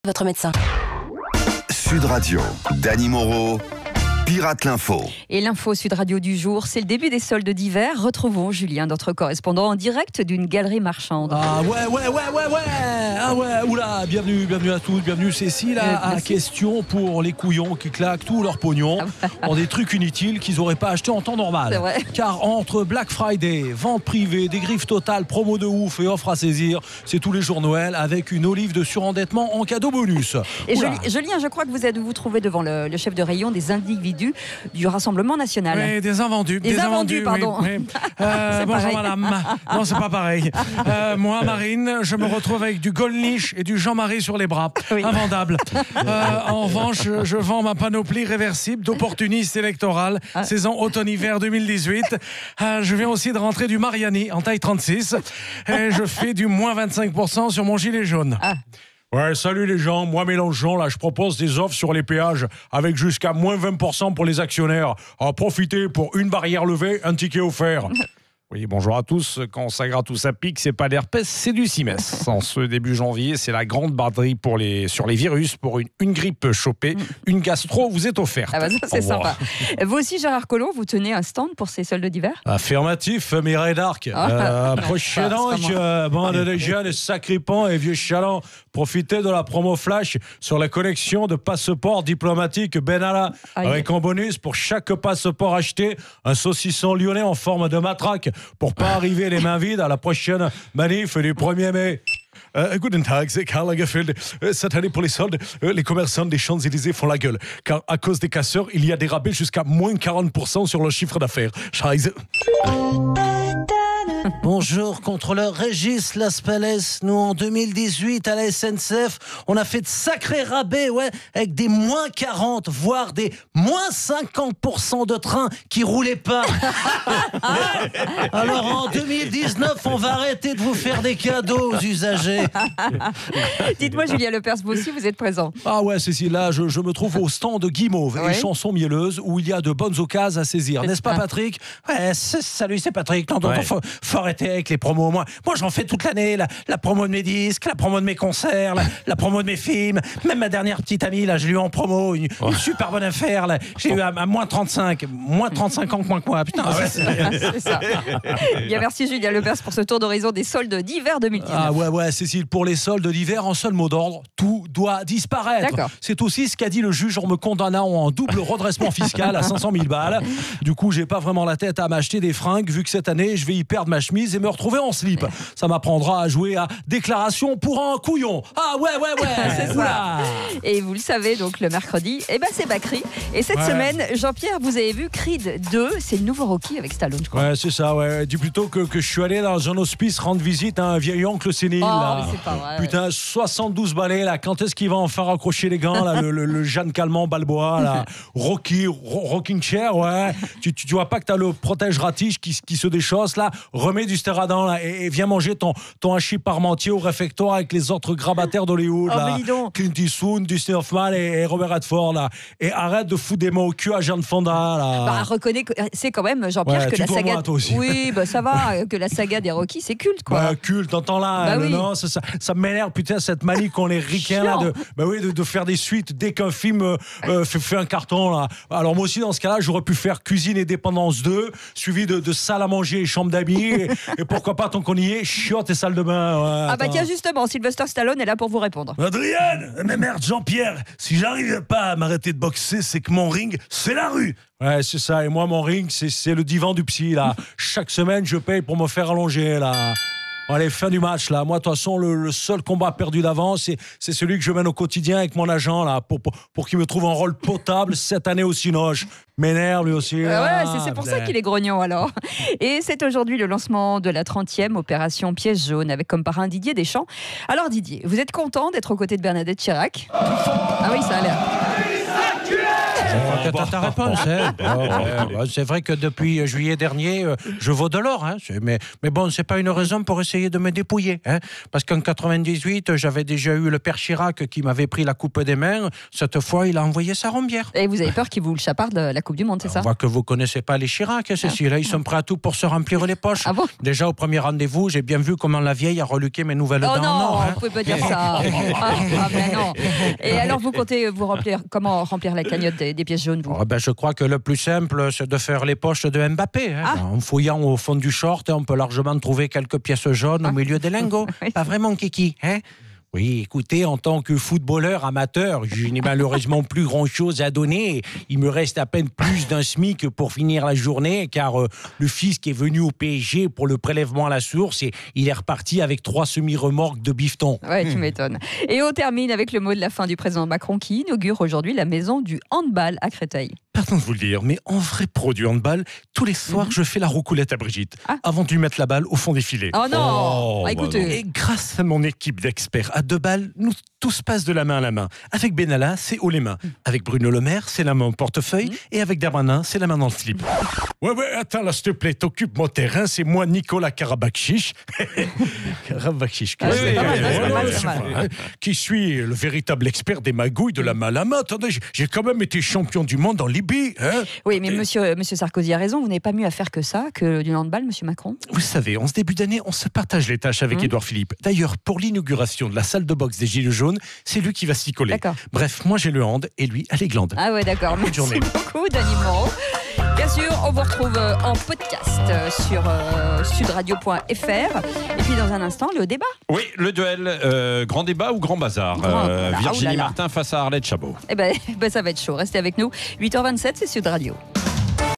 votre médecin. Sud Radio, Dany Moreau, Pirate l'Info. Et l'info Sud Radio du jour, c'est le début des soldes d'hiver. Retrouvons Julien, notre correspondant en direct d'une galerie marchande. Ah ouais. Ah ouais, oula, bienvenue à tous, bienvenue Cécile. Question pour les couillons qui claquent tout leur pognon dans des trucs inutiles qu'ils n'auraient pas acheté en temps normal. C'est vrai. Car entre Black Friday, vente privée, des griffes totales, promo de ouf et offres à saisir, c'est tous les jours Noël avec une olive de surendettement en cadeau bonus. Et Julien, je crois que vous trouvez devant le chef de rayon des individus du Rassemblement National. Oui, des invendus. Des invendus, pardon. Oui. Bonjour madame. Non, c'est pas pareil. Moi, Marine, je me retrouve avec du Goldnish et du Jean-Marie sur les bras. Oui. Invendable. En revanche, je vends ma panoplie réversible d'opportuniste électoral, saison automne-hiver 2018. Je viens aussi de rentrer du Mariani en taille 36. Et je fais du moins 25% sur mon gilet jaune. Ouais, salut les gens, moi Mélenchon, là je propose des offres sur les péages avec jusqu'à moins 20% pour les actionnaires. Profitez pour une barrière levée, un ticket offert. Oui, bonjour à tous. Quand ça gratte ou ça pique, c'est pas d'herpès, c'est du cimès. En ce début janvier, c'est la grande braderie sur les virus. Pour une grippe chopée, une gastro vous est offerte. Ah bah ça, c'est sympa. Vous aussi, Gérard Collomb, vous tenez un stand pour ces soldes d'hiver ? Affirmatif, Mireille d'Arc. Prochainement, bande de jeunes sacripants et vieux chalands, profitez de la promo flash sur la collection de passeports diplomatiques Benalla. Avec en bonus, pour chaque passeport acheté, un saucisson lyonnais en forme de matraque. Pour pas arriver les mains vides à la prochaine manif du 1er mai. Guten Tag, c'est Karl Lagerfeld. Cette année, pour les soldes, les commerçants des Champs-Élysées font la gueule. Car à cause des casseurs, il y a des rabais jusqu'à moins 40% sur le chiffre d'affaires. Scheiße. Bonjour, contrôleur Régis Laspalès. Nous, en 2018, à la SNCF, on a fait de sacrés rabais, avec des moins 40, voire des moins 50% de trains qui roulaient pas. Alors, en 2019, on va arrêter de vous faire des cadeaux aux usagers. Dites-moi, Julien Lepers, vous aussi, vous êtes présent. Ah ouais, Cécile, là, je me trouve au stand de Guimauve et chansons mielleuses où il y a de bonnes occasions à saisir. N'est-ce pas, Patrick ? Salut, c'est Patrick. Non, faut arrêter avec les promos. Moi, j'en fais toute l'année. La promo de mes disques, la promo de mes concerts, la promo de mes films. Même ma dernière petite amie, là, je l'ai eu en promo. Une super bonne affaire. Là. J'ai eu à moins 35 ans que moins que moi. Putain, c'est ça. Bien, merci Julien Lepers pour ce tour d'horizon des soldes d'hiver 2019. Ah ouais, Cécile, pour les soldes d'hiver, en seul mot d'ordre, tout doit disparaître. D'accord. C'est aussi ce qu'a dit le juge en me condamnant en double redressement fiscal à 500 000 balles. Du coup, j'ai pas vraiment la tête à m'acheter des fringues, vu que cette année, je vais y perdre ma chemise et me retrouver en slip. Ça m'apprendra à jouer à déclaration pour un couillon. Ah ouais. C'est ça. Et vous le savez, donc le mercredi, c'est Bakri. Et cette semaine, Jean-Pierre, vous avez vu Creed 2, c'est le nouveau Rocky avec Stallone, je crois. Ouais, c'est ça, ouais. Dis plutôt que je suis allé dans un hospice rendre visite à un vieil oncle sénile. Mais c'est pas vrai. Putain, 72 balais, là. Quand est-ce qu'il va enfin raccrocher les gants, là, le Jeanne Calment Balboa, là. Rocking chair, ouais. Tu vois pas que t'as le protège ratiche qui se déchausse, là. Remets du stéradin, là, et viens manger ton hachis parmentier au réfectoire avec les autres grabataires d'Hollywood, là. Clint Eastwood, Dustin Hoffman et Robert Redford, là. Et arrête de foutre des mots au cul à Jeanne Fonda, là. Reconnais que c'est quand même, Jean-Pierre, que la saga. Moi, toi aussi. Oui, ça va, que la saga des Rocky, c'est culte, quoi. Culte, t'entends là. Non, ça m'énerve, putain, cette manie qu'on est ricain, là, de faire des suites dès qu'un film fait un carton, là. Alors, moi aussi, dans ce cas-là, j'aurais pu faire Cuisine et Dépendance 2, suivi de salle à manger et chambre d'amis, et pourquoi pas, tant qu'on y est, chiotte et salle de bain. Tiens, justement, Sylvester Stallone est là pour vous répondre. Adrienne, mais merde, Jean-Pierre, si j'arrive pas à m'arrêter de boxer, c'est que mon ring, c'est la rue. Ouais, c'est ça. Et moi, mon ring, c'est le divan du psy, là. Chaque semaine, je paye pour me faire allonger, là. Allez, fin du match, là. Moi, de toute façon, le seul combat perdu d'avance, c'est celui que je mène au quotidien avec mon agent, là, pour qu'il me trouve un rôle potable cette année au Cinoche. M'énerve, lui aussi. C'est pour ça qu'il est grognon, alors. Et c'est aujourd'hui le lancement de la 30e opération Piège jaune, avec comme parrain Didier Deschamps. Alors, Didier, vous êtes content d'être aux côtés de Bernadette Chirac ? Ah oui, ça a l'air. Ta réponse, c'est vrai que depuis juillet dernier, je vaux de l'or, mais bon, c'est pas une raison pour essayer de me dépouiller, parce qu'en 98, j'avais déjà eu le père Chirac qui m'avait pris la coupe des mains. Cette fois, il a envoyé sa rombière. Et vous avez peur qu'il vous le chaparde la Coupe du Monde, c'est ça ? On voit que vous connaissez pas les Chirac, Cécile. Ils sont prêts à tout pour se remplir les poches. Ah bon ? Déjà au premier rendez-vous, j'ai bien vu comment la vieille a reluqué mes nouvelles dents. Oh non, vous pouvez pas dire ça. Mais non. Et alors, vous comptez comment remplir la cagnotte des pièces jaunes, vous? Je crois que le plus simple, c'est de faire les poches de Mbappé. En fouillant au fond du short, on peut largement trouver quelques pièces jaunes au milieu des lingots. Oui. Pas vraiment, Kiki, hein? Oui, écoutez, en tant que footballeur amateur, je n'ai malheureusement plus grand-chose à donner. Il me reste à peine plus d'un SMIC pour finir la journée, car le fisc est venu au PSG pour le prélèvement à la source et il est reparti avec 3 semi-remorques de bifton. Ouais, tu m'étonnes. Et on termine avec le mot de la fin du président Macron qui inaugure aujourd'hui la maison du handball à Créteil. Pardon de vous le dire, mais en vrai pro du handball, tous les soirs, je fais la roucoulette à Brigitte, avant de lui mettre la balle au fond des filets. Oh non écoutez. Et grâce à mon équipe d'experts à 2 balles, nous tout se passe de la main à la main. Avec Benalla, c'est haut les mains. Avec Bruno Le Maire, c'est la main au portefeuille. Et avec Darmanin, c'est la main dans le slip. Ouais, attends là, s'il te plaît, t'occupes mon terrain, c'est moi Nicolas Karabakhchiche. Karabakhchiche, qui suis le véritable expert des magouilles de la main à la main. Attendez, j'ai quand même été champion du monde en Libye. Hein. Oui, mais monsieur Sarkozy a raison, vous n'avez pas mieux à faire que ça, que du handball, monsieur Macron. Vous savez, en ce début d'année, on se partage les tâches avec Édouard Philippe. D'ailleurs, pour l'inauguration de la salle de boxe des Gilets jaunes, c'est lui qui va s'y coller. D'accord. Bref, moi j'ai le hand et lui a les glandes. Ah ouais, d'accord. Bonne Merci journée. beaucoup, Dany Moreau. Bien sûr, on vous retrouve en podcast sur sudradio.fr. Et puis dans un instant, le débat. Oui, le duel, grand débat ou grand bazar. Virginie Martin face à Arlette Chabot. Eh ben, ça va être chaud. Restez avec nous. 8h27, c'est Sud Radio.